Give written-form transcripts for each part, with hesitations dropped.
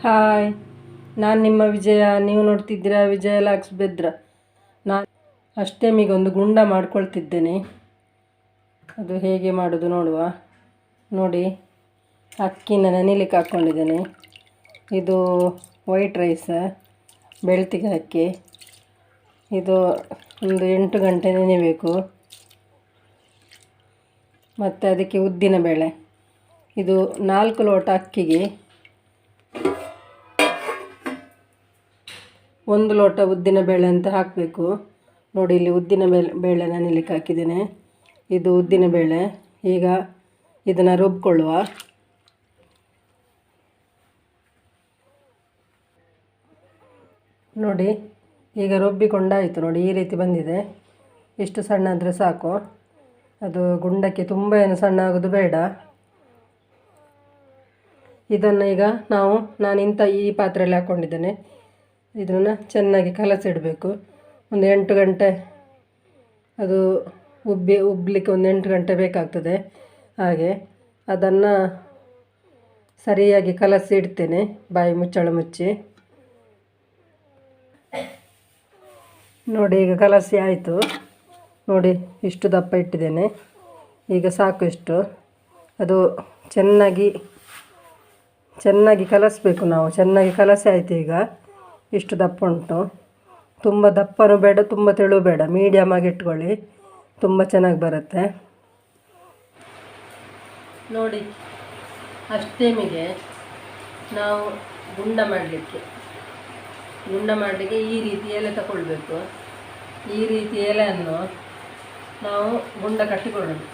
Hi, ನಾನು ನಿಮ್ಮ ವಿಜಯ. ನೀವು ನೋಡ್ತಿದ್ದೀರಾ ವಿಜಯ ಲಾಕ್ಸ್ ಬೆದ್ರ. ನಾನು ಅಷ್ಟಮಿಗೊಂದು ಗುಂಡ ಮಾಡ್ಕೊಳ್ತಿದ್ದೇನೆ. ಅದು ಹೇಗೆ ಮಾಡೋದು ನೋಡುವ. ನೋಡಿ, ಅಕ್ಕಿನ ನೆನೆಲಿಕ್ಕೆ ಹಾಕ್ಕೊಂಡಿದ್ದೇನೆ. ಇದು ವೈಟ್ ರೈಸ್, ಬೆಳ್ತಿಗೆ ಅಕ್ಕಿ. ಇದು ಒಂದು 8 ಗಂಟೆ ನೆನೆಬೇಕು. ಮತ್ತು ಅದಕ್ಕೆ ಉದ್ದಿನ ಬೇಳೆ. ಇದು 4 ಲೋಟ ಅಕ್ಕಿಗೆ 1 ಲೋಟ ಉದ್ದಿನ ಬೇಳೆ ಅಂತ ಹಾಕಬೇಕು. ನೋಡಿ, ಇಲ್ಲಿ ಉದ್ದಿನ ಬೇಳೆ ನೆನೆಲಿಕ್ಕೆ ಹಾಕಿದ್ದೇನೆ. ಇದು ಉದ್ದಿನ ಬೇಳೆ. ಈಗ ಇದನ್ನು ರುಬ್ಕೊಳ್ಳುವ. ನೋಡಿ, ಈಗ ರುಬ್ಬಿಕೊಂಡಾಯಿತು. ನೋಡಿ, ಈ ರೀತಿ ಬಂದಿದೆ. ಇಷ್ಟು ಸಣ್ಣ ಆದರೆ ಸಾಕು. ಅದು ಗುಂಡಕ್ಕೆ ತುಂಬ ಏನು ಸಣ್ಣ ಆಗೋದು ಬೇಡ. ಇದನ್ನು ಈಗ ನಾನು ಈ ಪಾತ್ರೆಯಲ್ಲಿ ಹಾಕ್ಕೊಂಡಿದ್ದೇನೆ. ಇದನ್ನು ಚೆನ್ನಾಗಿ ಕಲಸಿಡಬೇಕು. ಒಂದು 8 ಗಂಟೆ ಅದು ಉಬ್ಬಲಿಕ್ಕೆ ಒಂದು 8 ಗಂಟೆ ಬೇಕಾಗ್ತದೆ. ಹಾಗೆ ಅದನ್ನು ಸರಿಯಾಗಿ ಕಲಸಿ ಇಡ್ತೇನೆ, ಬಾಯಿ ಮುಚ್ಚಳ ಮುಚ್ಚಿ. ನೋಡಿ, ಈಗ ಕಲಸಿ ಆಯಿತು. ನೋಡಿ, ಇಷ್ಟು ದಪ್ಪ ಇಟ್ಟಿದ್ದೇನೆ. ಈಗ ಸಾಕು ಇಷ್ಟು. ಅದು ಚೆನ್ನಾಗಿ ಕಲಸಬೇಕು. ನಾವು ಚೆನ್ನಾಗಿ ಕಲಸಿ ಆಯಿತು. ಈಗ ಇಷ್ಟು ದಪ್ಪ ಉಂಟು. ತುಂಬ ದಪ್ಪನೂ ಬೇಡ, ತುಂಬ ತೆಳು ಬೇಡ, ಮೀಡಿಯಮ್ ಆಗಿ ಇಟ್ಕೊಳ್ಳಿ. ತುಂಬ ಚೆನ್ನಾಗಿ ಬರುತ್ತೆ. ನೋಡಿ, ಅಷ್ಟೇಮಿಗೆ ನಾವು ಗುಂಡ ಮಾಡಲಿಕ್ಕೆ ಈ ರೀತಿ ಎಲೆ ತಗೊಳ್ಬೇಕು. ಈ ರೀತಿ ಎಲೆಯನ್ನು ನಾವು ಗುಂಡ ಕಟ್ಟಿಕೊಳ್ಳೋದು.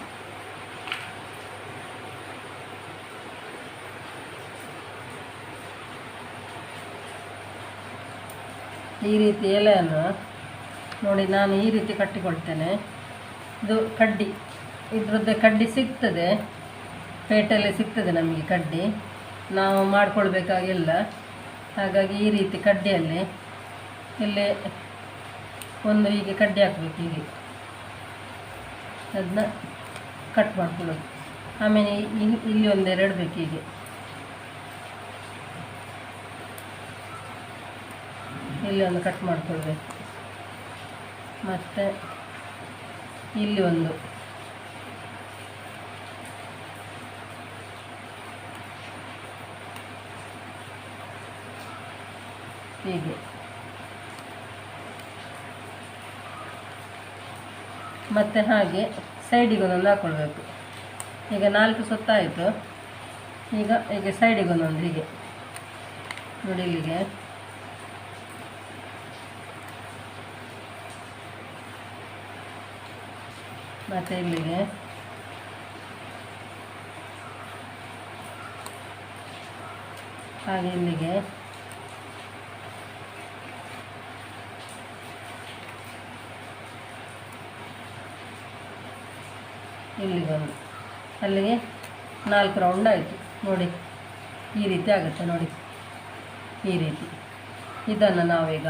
ಈ ರೀತಿ ಎಲೆಯನ್ನು ನೋಡಿ, ನಾನು ಈ ರೀತಿ ಕಟ್ಟಿಕೊಳ್ತೇನೆ. ಇದು ಕಡ್ಡಿ, ಇದ್ರದ್ದೇ ಕಡ್ಡಿ ಸಿಗ್ತದೆ, ಪೇಟೆಯಲ್ಲಿ ಸಿಗ್ತದೆ ನಮಗೆ ಕಡ್ಡಿ. ನಾವು ಮಾಡಿಕೊಳ್ಬೇಕಾಗಿಲ್ಲ. ಹಾಗಾಗಿ ಈ ರೀತಿ ಕಡ್ಡಿಯಲ್ಲಿ ಇಲ್ಲಿ ಒಂದು ಹೀಗೆ ಕಡ್ಡಿ ಹಾಕಬೇಕು. ಹೀಗೆ ಅದನ್ನ ಕಟ್ ಮಾಡ್ಕೊಳ್ಳೋದು. ಆಮೇಲೆ ಇಲ್ಲಿ ಒಂದೆರಡು ಇಡಬೇಕು. ಹೀಗೆ ಇಲ್ಲಿ ಒಂದು ಕಟ್ ಮಾಡ್ಕೊಳ್ಬೇಕು. ಮತ್ತು ಇಲ್ಲಿ ಒಂದು, ಹೀಗೆ. ಮತ್ತು ಹಾಗೆ ಸೈಡಿಗೊಂದೊಂದು ಹಾಕ್ಕೊಳ್ಬೇಕು. ಈಗ 4 ಸುತ್ತಾಯಿತು. ಈಗ ಸೈಡಿಗೊಂದೊಂದು ಹೀಗೆ ನೋಡಿ, ಇಲ್ಲಿಗೆ. ಮತ್ತು ಇಲ್ಲಿಗೆ. ಹಾಗೆ ಇಲ್ಲಿಗೆ. ಇಲ್ಲಿಗೊಂದು. ಅಲ್ಲಿಗೆ 4 ರೌಂಡ್ ಆಯಿತು. ನೋಡಿ, ಈ ರೀತಿ ಆಗುತ್ತೆ. ನೋಡಿ, ಈ ರೀತಿ. ಇದನ್ನು ನಾವೀಗ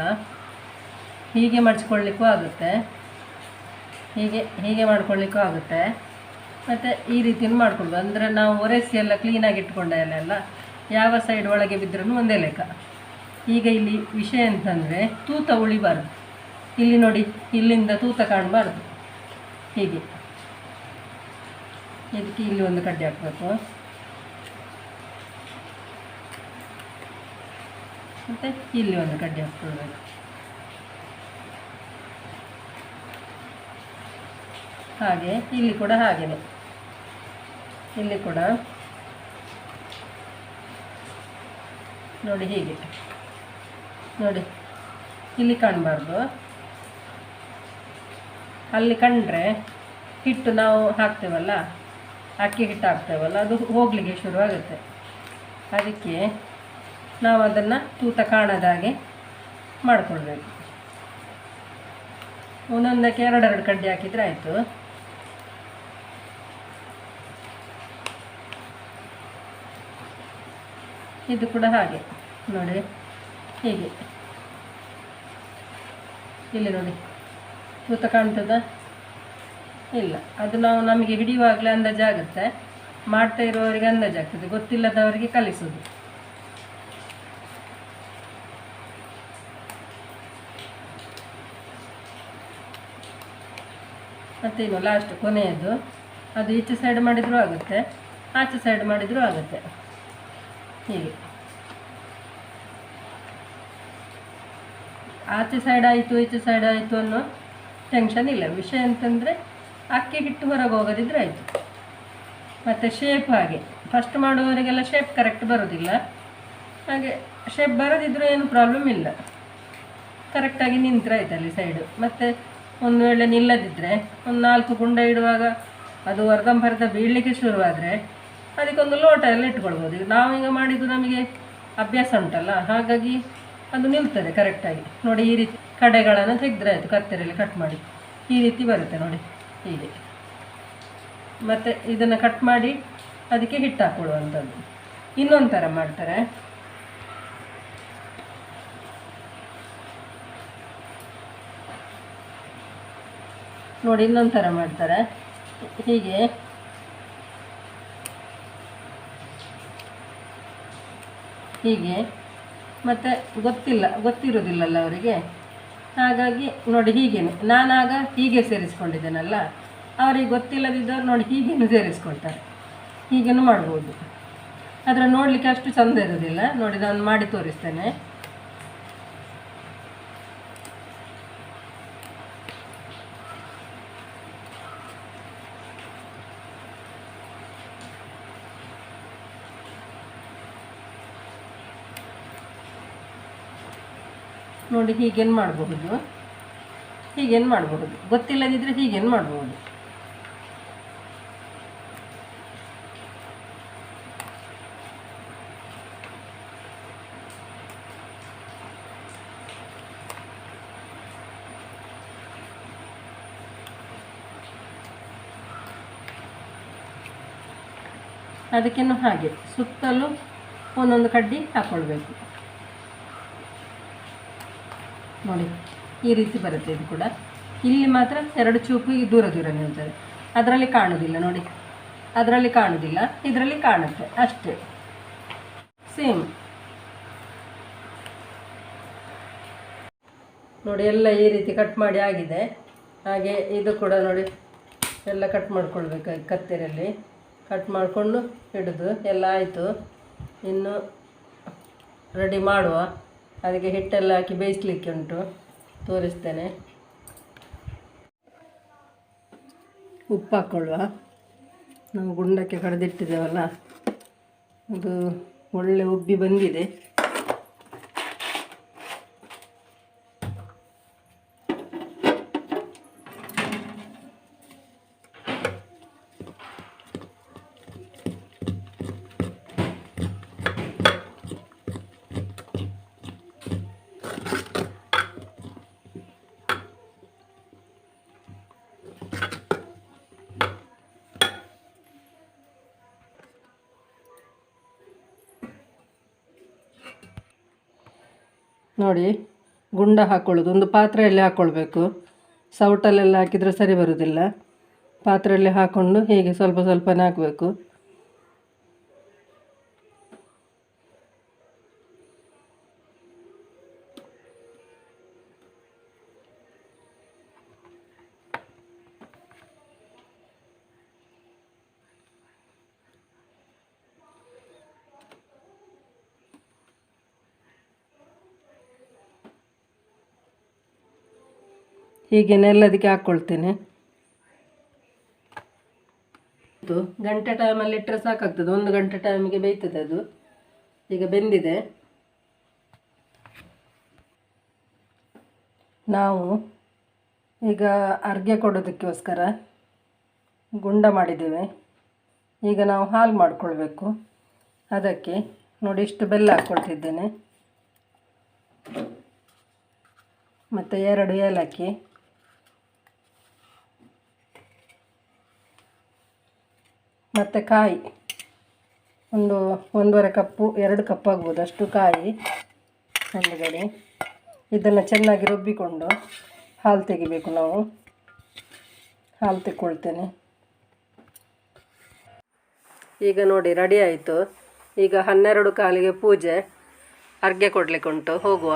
ಹೀಗೆ ಮಡಚ್ಕೊಳ್ಳಿಕ್ಕೂ ಆಗುತ್ತೆ, ಹೀಗೆ ಮಾಡ್ಕೊಳ್ಳಿಕ್ಕೂ ಆಗುತ್ತೆ. ಮತ್ತು ಈ ರೀತಿಯೂ ಮಾಡ್ಕೊಳ್ಬೋದು. ಅಂದರೆ ನಾವು ಒರೆಸಿ ಎಲ್ಲ ಕ್ಲೀನಾಗಿ ಇಟ್ಕೊಂಡ ಎಲ್ಲ ಯಾವ ಸೈಡ್ ಒಳಗೆ ಬಿದ್ದರೂ ಒಂದೇ ಲೆಕ್ಕ. ಈಗ ಇಲ್ಲಿ ವಿಷಯ ಅಂತಂದರೆ ತೂತ ಉಳಿಬಾರ್ದು. ಇಲ್ಲಿ ನೋಡಿ, ಇಲ್ಲಿಂದ ತೂತ ಕಾಣಬಾರ್ದು. ಹೀಗೆ ಇದಕ್ಕೆ ಇಲ್ಲಿ ಒಂದು ಕಡ್ಡಿ ಹಾಕಬೇಕು. ಮತ್ತು ಇಲ್ಲಿ ಒಂದು ಕಡ್ಡಿ ಹಾಕ್ಕೊಳ್ಬೇಕು. ಹಾಗೆ ಇಲ್ಲಿ ಕೂಡ ಹಾಗೆಯೇ. ಇಲ್ಲಿ ಕೂಡ ನೋಡಿ, ಹೀಗೆ ನೋಡಿ, ಇಲ್ಲಿ ಕಾಣಬಾರ್ದು. ಅಲ್ಲಿ ಕಂಡ್ರೆ ಹಿಟ್ಟು ನಾವು ಹಾಕ್ತೇವಲ್ಲ, ಅಕ್ಕಿ ಹಿಟ್ಟು ಹಾಕ್ತೇವಲ್ಲ, ಅದು ಹೋಗಲಿಕ್ಕೆ ಶುರುವಾಗುತ್ತೆ. ಅದಕ್ಕೆ ನಾವು ಅದನ್ನು ತೂತ ಕಾಣದ ಹಾಗೆ ಮಾಡಿಕೊಳ್ಬೇಕು. ಒಂದೊಂದಕ್ಕೆ 2 ಕಡ್ಡಿ ಹಾಕಿದರೆ ಆಯಿತು. ಇದು ಕೂಡ ಹಾಗೆ ನೋಡಿ, ಹೀಗೆ. ಇಲ್ಲಿ ನೋಡಿ, ತೂತ ಕಾಣ್ತದ? ಇಲ್ಲ, ಅದು ನಮಗೆ ಹಿಡಿಯುವಾಗಲೇ ಅಂದಾಜಾಗುತ್ತೆ. ಮಾಡ್ತಾ ಇರುವವರಿಗೆ ಅಂದಾಜಾಗ್ತದೆ, ಗೊತ್ತಿಲ್ಲದವರಿಗೆ ಕಲಿಸೋದು. ಮತ್ತೇನು ಲಾಸ್ಟ್ ಕೊನೆಯದು, ಅದು ಈಚೆ ಸೈಡ್ ಮಾಡಿದರೂ ಆಗುತ್ತೆ, ಆಚೆ ಸೈಡ್ ಮಾಡಿದರೂ ಆಗುತ್ತೆ. ಹೀಗೆ ಆಚೆ ಸೈಡ್ ಆಯಿತು ಈಚೆ ಸೈಡ್ ಆಯಿತು ಅನ್ನೋ ಟೆನ್ಷನ್ ಇಲ್ಲ. ವಿಷಯ ಅಂತಂದರೆ ಅಕ್ಕಿ ಹಿಟ್ಟು ಹೊರಗೆ ಹೋಗೋದಿದ್ರೆ ಆಯಿತು. ಮತ್ತು ಶೇಪ್ ಹಾಗೆ ಫಸ್ಟ್ ಮಾಡುವವರಿಗೆಲ್ಲ ಶೇಪ್ ಕರೆಕ್ಟ್ ಬರೋದಿಲ್ಲ. ಹಾಗೆ ಶೇಪ್ ಬರೋದಿದ್ರೂ ಏನು ಪ್ರಾಬ್ಲಮ್ ಇಲ್ಲ, ಕರೆಕ್ಟಾಗಿ ನಿಂತರೆ ಆಯ್ತು ಅಲ್ಲಿ ಸೈಡು. ಮತ್ತು ಒಂದು ವೇಳೆ ನಿಲ್ಲದಿದ್ದರೆ ಒಂದು 4 ಗುಂಡ ಇಡುವಾಗ ಅದು ಅರ್ಧಂಬರ್ಧ ಬೀಳಲಿಕ್ಕೆ ಶುರುವಾದರೆ ಅದಕ್ಕೊಂದು ಲೋಟ ಎಲ್ಲ ಇಟ್ಕೊಳ್ಬೋದು. ನಾವೀಗ ಮಾಡಿದ್ದು ನಮಗೆ ಅಭ್ಯಾಸ ಉಂಟಲ್ಲ, ಹಾಗಾಗಿ ಅದು ನಿಲ್ತದೆ ಕರೆಕ್ಟಾಗಿ. ನೋಡಿ ಈ ರೀತಿ ಕಡೆಗಳನ್ನು ತೆಗೆದ್ರೆ ಆಯಿತು, ಕತ್ತರಿಯಲ್ಲಿ ಕಟ್ ಮಾಡಿ ಈ ರೀತಿ ಬರುತ್ತೆ ನೋಡಿ ಹೀಗೆ. ಮತ್ತು ಇದನ್ನು ಕಟ್ ಮಾಡಿ ಅದಕ್ಕೆ ಹಿಟ್ಟು ಹಾಕ್ಕೊಳ್ಳುವಂಥದ್ದು. ಇನ್ನೊಂದು ಥರ ಮಾಡ್ತಾರೆ, ನೋಡಿ ಇನ್ನೊಂದು ಥರ ಮಾಡ್ತಾರೆ ಹೀಗೆ. ಹೀಗೆ ಮತ್ತು ಗೊತ್ತಿರೋದಿಲ್ಲಲ್ಲ ಅವರಿಗೆ, ಹಾಗಾಗಿ ನೋಡಿ ಹೀಗೇನೆ ನಾನಾಗ ಹೀಗೆ ಸೇರಿಸ್ಕೊಂಡಿದ್ದೇನಲ್ಲ, ಅವರಿಗೆ ಗೊತ್ತಿಲ್ಲದಿದ್ದವ್ರು ನೋಡಿ ಹೀಗೇನು ಸೇರಿಸ್ಕೊಳ್ತಾರೆ. ಹೀಗೇನು ಮಾಡ್ಬೋದು, ಆದರೆ ನೋಡಲಿಕ್ಕೆ ಅಷ್ಟು ಚೆಂದ ಇರೋದಿಲ್ಲ. ನೋಡಿ ನಾನು ಮಾಡಿ ತೋರಿಸ್ತೇನೆ. ನೋಡಿ ಹೀಗೇನು ಮಾಡಬಹುದು, ಹೀಗೇನು ಮಾಡಬಹುದು, ಗೊತ್ತಿಲ್ಲದಿದ್ದರೆ ಹೀಗೇನು ಮಾಡಬಹುದು. ಅದಕ್ಕೇನು ಹಾಗೆ ಸುತ್ತಲೂ ಒಂದೊಂದು ಕಡ್ಡಿ ಹಾಕ್ಕೊಳ್ಬೇಕು. ನೋಡಿ ಈ ರೀತಿ ಬರುತ್ತೆ. ಇದು ಕೂಡ ಇಲ್ಲಿ ಮಾತ್ರ 2 ಚೂಪು ದೂರ ದೂರ ನಿಲ್ತದೆ, ಅದರಲ್ಲಿ ಕಾಣೋದಿಲ್ಲ ನೋಡಿ, ಅದರಲ್ಲಿ ಕಾಣೋದಿಲ್ಲ, ಇದರಲ್ಲಿ ಕಾಣುತ್ತೆ ಅಷ್ಟೇ, ಸೇಮ್. ನೋಡಿ ಎಲ್ಲ ಈ ರೀತಿ ಕಟ್ ಮಾಡಿ ಆಗಿದೆ. ಹಾಗೆ ಇದು ಕೂಡ ನೋಡಿ ಎಲ್ಲ ಕಟ್ ಮಾಡ್ಕೊಳ್ಬೇಕು ಕತ್ತರಿಯಲ್ಲಿ. ಕಟ್ ಮಾಡಿಕೊಂಡು ಹಿಡಿದು ಎಲ್ಲ ಆಯಿತು. ಇನ್ನು ರೆಡಿ ಮಾಡುವ, ಅದಕ್ಕೆ ಹಿಟ್ಟೆಲ್ಲ ಹಾಕಿ ಬೇಯಿಸಲಿಕ್ಕೆ ಉಂಟು, ತೋರಿಸ್ತೇನೆ. ಉಪ್ಪು ಹಾಕ್ಕೊಳ್ಳುವ. ನಾವು ಗುಂಡಕ್ಕೆ ಕಡ್ದಿಟ್ಟಿದ್ದೇವಲ್ಲ, ಅದು ಒಳ್ಳೆ ಉಬ್ಬಿ ಬಂದಿದೆ. ನೋಡಿ ಗುಂಡ ಹಾಕ್ಕೊಳ್ಳೋದು, ಒಂದು ಪಾತ್ರೆಯಲ್ಲಿ ಹಾಕ್ಕೊಳ್ಬೇಕು. ಸೌಟಲ್ಲೆಲ್ಲ ಹಾಕಿದರೆ ಸರಿ ಬರೋದಿಲ್ಲ. ಪಾತ್ರೆಯಲ್ಲಿ ಹಾಕ್ಕೊಂಡು ಹೀಗೆ ಸ್ವಲ್ಪ ಸ್ವಲ್ಪನೇ ಹಾಕಬೇಕು. ಹೀಗೆ ಎಲ್ಲದಕ್ಕೆ ಹಾಕ್ಕೊಳ್ತೇನೆ. ಇದು ಗಂಟೆ ಟೈಮಲ್ಲಿ ಇಟ್ಟರೆ ಸಾಕಾಗ್ತದೆ, 1 ಗಂಟೆ ಟೈಮಿಗೆ ಬೇಯ್ತದೆ ಅದು. ಈಗ ಬೆಂದಿದೆ. ನಾವು ಈಗ ಅರ್ಘ್ಯ ಕೊಡೋದಕ್ಕೋಸ್ಕರ ಗುಂಡ ಮಾಡಿದ್ದೇವೆ. ಈಗ ನಾವು ಹಾಲು ಮಾಡಿಕೊಳ್ಬೇಕು. ಅದಕ್ಕೆ ನೋಡಿ ಇಷ್ಟು ಬೆಲ್ಲ ಹಾಕ್ಕೊಳ್ತಿದ್ದೇನೆ, ಮತ್ತು 2 ಏಲಕ್ಕಿ, ಮತ್ತು ಕಾಯಿ ಒಂದು 1.5 ಕಪ್ಪು 2 ಕಪ್ ಆಗ್ಬೋದು ಅಷ್ಟು ಕಾಯಿ ಒಂದುಗಡೆ. ಇದನ್ನು ಚೆನ್ನಾಗಿ ರುಬ್ಬಿಕೊಂಡು ಹಾಲು ತೆಗಿಬೇಕು. ನಾವು ಹಾಲು ತೆಕ್ಕೊಳ್ತೇನೆ. ಈಗ ನೋಡಿ ರೆಡಿ ಆಯಿತು. ಈಗ 12 ಕಾಲಿಗೆ ಪೂಜೆ, ಅರ್ಘ್ಯ ಕೊಡಲಿಕ್ಕೆ ಉಂಟು, ಹೋಗುವ.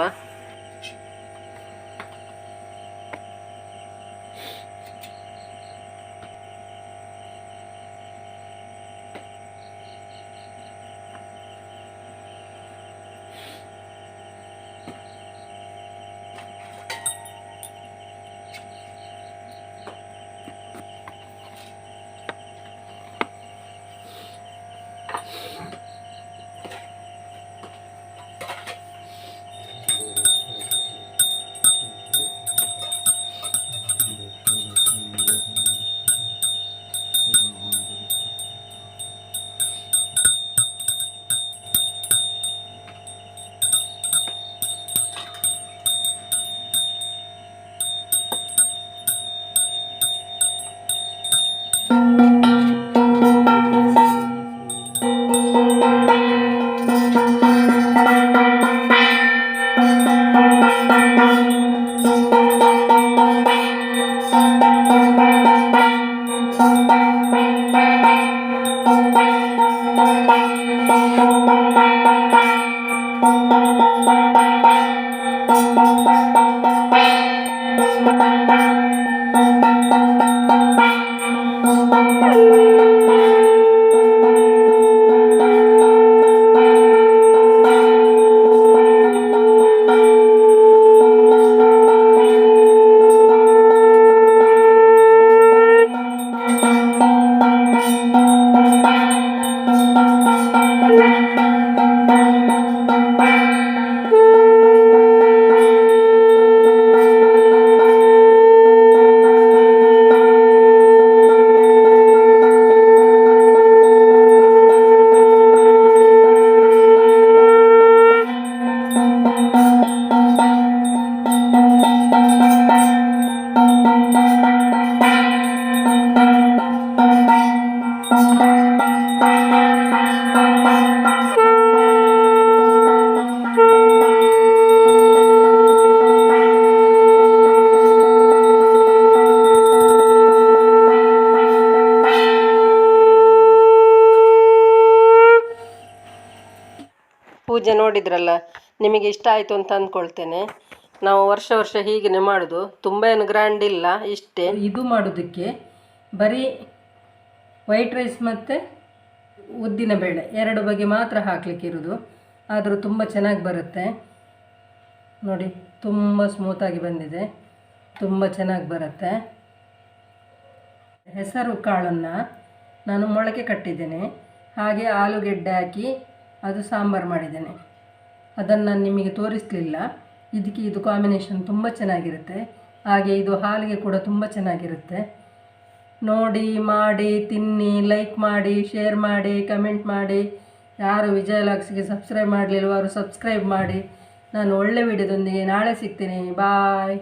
ಪೂಜೆ ನೋಡಿದ್ರಲ್ಲ, ನಿಮಗೆ ಇಷ್ಟ ಆಯಿತು ಅಂತ ಅಂದ್ಕೊಳ್ತೇನೆ. ನಾವು ವರ್ಷ ವರ್ಷ ಹೀಗೆ ಮಾಡೋದು, ತುಂಬ ಏನು ಗ್ರ್ಯಾಂಡ್ ಇಲ್ಲ, ಇಷ್ಟೇ. ಇದು ಮಾಡೋದಕ್ಕೆ ಬರೀ ವೈಟ್ ರೈಸ್ ಮತ್ತು ಉದ್ದಿನ ಬೇಳೆ 2 ಬಗೆ ಮಾತ್ರ ಹಾಕಲಿಕ್ಕಿರೋದು, ಆದರೂ ತುಂಬ ಚೆನ್ನಾಗಿ ಬರುತ್ತೆ ನೋಡಿ. ತುಂಬ ಸ್ಮೂತಾಗಿ ಬಂದಿದೆ, ತುಂಬ ಚೆನ್ನಾಗಿ ಬರುತ್ತೆ. ಹೆಸರು ಕಾಳನ್ನು ನಾನು ಮೊಳಕೆ ಕಟ್ಟಿದ್ದೇನೆ, ಹಾಗೆ ಆಲೂಗೆಡ್ಡೆ ಹಾಕಿ ಅದು ಸಾಂಬಾರು ಮಾಡಿದ್ದೇನೆ. ಅದನ್ನು ನಾನು ನಿಮಗೆ ತೋರಿಸಲಿಲ್ಲ. ಇದಕ್ಕೆ ಇದು ಕಾಂಬಿನೇಷನ್ ತುಂಬ ಚೆನ್ನಾಗಿರುತ್ತೆ. ಹಾಗೆ ಇದು ಹಾಲಿಗೆ ಕೂಡ ತುಂಬ ಚೆನ್ನಾಗಿರುತ್ತೆ. ನೋಡಿ, ಮಾಡಿ, ತಿನ್ನಿ, ಲೈಕ್ ಮಾಡಿ, ಶೇರ್ ಮಾಡಿ, ಕಮೆಂಟ್ ಮಾಡಿ. ಯಾರು ವಿಜಯ ಲಾಗ್ಸ್ಗೆ ಸಬ್ಸ್ಕ್ರೈಬ್ ಮಾಡಲಿಲ್ವೋ ಅವರು ಸಬ್ಸ್ಕ್ರೈಬ್ ಮಾಡಿ. ನಾನು ಒಳ್ಳೆ ವಿಡಿಯೋದೊಂದಿಗೆ ನಾಳೆ ಸಿಗ್ತೀನಿ. ಬಾಯ್.